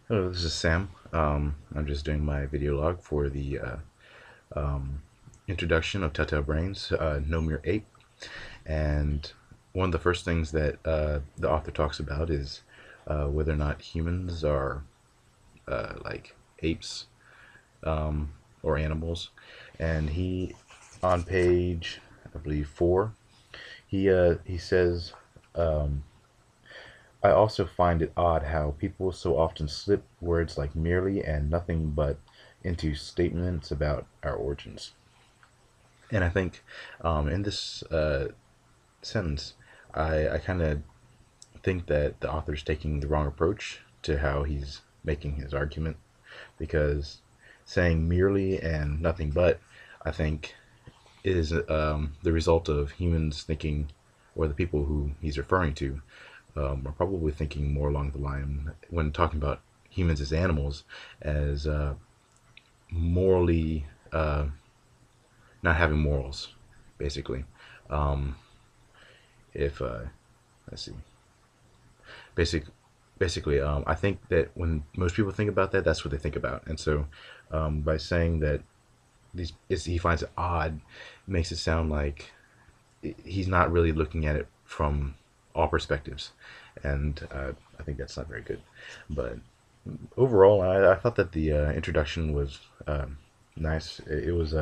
Hello, this is Sam. I'm just doing my video log for the um, introduction of Telltale Brains, No Mere Ape. And one of the first things that the author talks about is whether or not humans are like apes um, or animals. And on page, I believe, 4, he says, um, I also find it odd how people so often slip words like merely and nothing but into statements about our origins. And I think in this sentence, I kind of think that the author's taking the wrong approach to how he's making his argument, because saying merely and nothing but, I think, is the result of humans thinking, or the people who he's referring to, are probably thinking more along the line when talking about humans as animals, as morally not having morals, basically. Um, if let's see, basic, basically, I think that when most people think about that, that's what they think about, and so by saying that he finds it odd, makes it sound like he's not really looking at it from all perspectives, and I think that's not very good. But overall, I thought that the introduction was nice. It was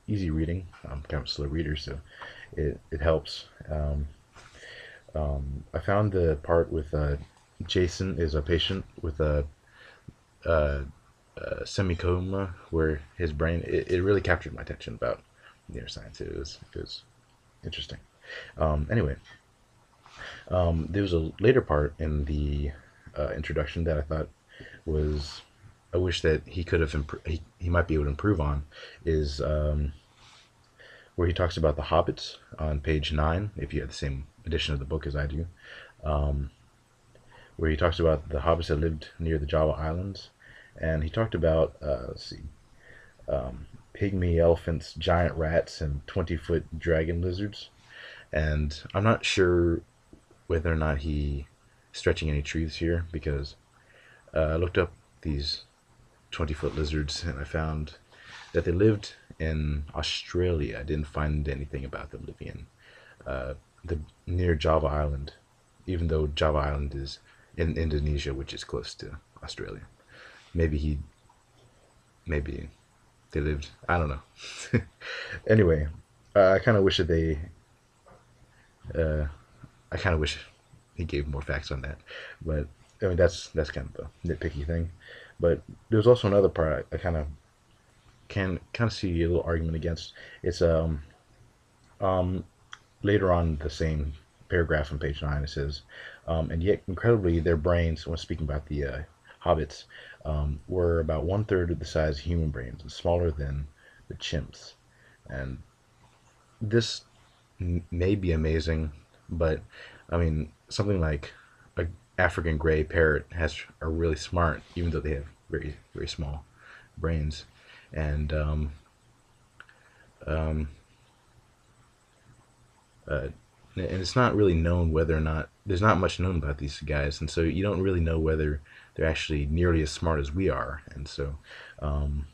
easy reading. I'm kind of a slow reader, so it helps. I found the part with Jason is a patient with uh, a semicoma, where his brain, it really captured my attention about neuroscience. It was interesting. Anyway, there was a later part in the introduction that I thought was, I wish that he could have he might be able to improve on, is where he talks about the hobbits on page 9, if you have the same edition of the book as I do, um, where he talks about the hobbits that lived near the Java Islands, and he talked about let's see, pygmy elephants, giant rats, and 20-foot dragon lizards. And I'm not sure whether or not he stretching any truths here, because I looked up these 20-foot lizards and I found that they lived in Australia. I didn't find anything about them living in the near Java Island, even though Java Island is in Indonesia, which is close to Australia. Maybe maybe they lived. I don't know. Anyway, I kind of wish that they. Uh, I kind of wish he gave more facts on that, but I mean that's kind of a nitpicky thing. But there's also another part I kind of see a little argument against. It's um later on the same paragraph on page 9. It says, and yet incredibly their brains, when speaking about the hobbits, were about one third of the size of human brains and smaller than the chimps. And this may be amazing, but I mean something like a African gray parrot are really smart, even though they have very very small brains, and um, uh, and it's not really known whether or not there's not much known about these guys, and so you don't really know whether they're actually nearly as smart as we are, and so um,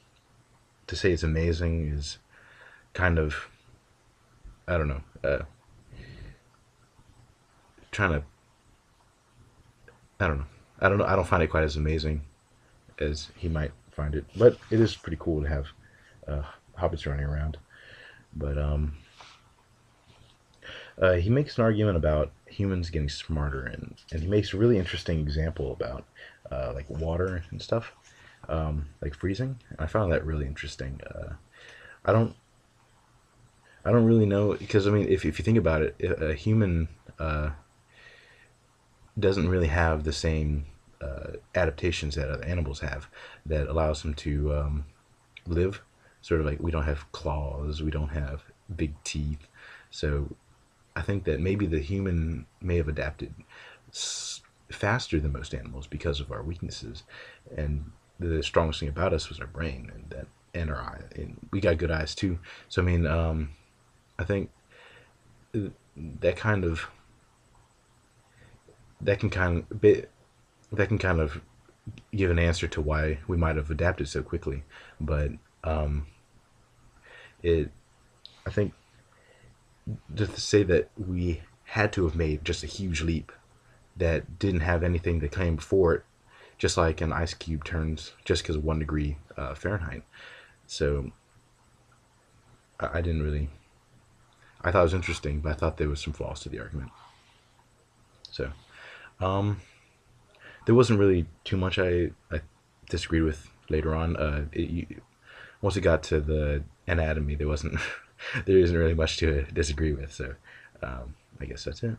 to say it's amazing is kind of, I don't know, trying to, I don't know, I don't find it quite as amazing as he might find it, but it is pretty cool to have uh, hobbits running around. But he makes an argument about humans getting smarter, and he makes a really interesting example about like water and stuff, like freezing. And I found that really interesting. I don't I don't really know, because I mean, if you think about it, a human uh, doesn't really have the same adaptations that other animals have that allows them to live. Sort of like, we don't have claws, we don't have big teeth, so I think that maybe the human may have adapted faster than most animals because of our weaknesses, and the strongest thing about us was our brain, and our eye, and we got good eyes too. So I mean, I think that kind of that can kind of that can kind of give an answer to why we might have adapted so quickly, but um, it I think just to say that we had to have made just a huge leap that didn't have anything that came before it, just like an ice cube turns just because of 1 degree Fahrenheit. So I didn't really. I thought it was interesting, but I thought there was some flaws to the argument. So um, there wasn't really too much I disagreed with later on. Once it got to the anatomy, there isn't really much to disagree with. So I guess that's it.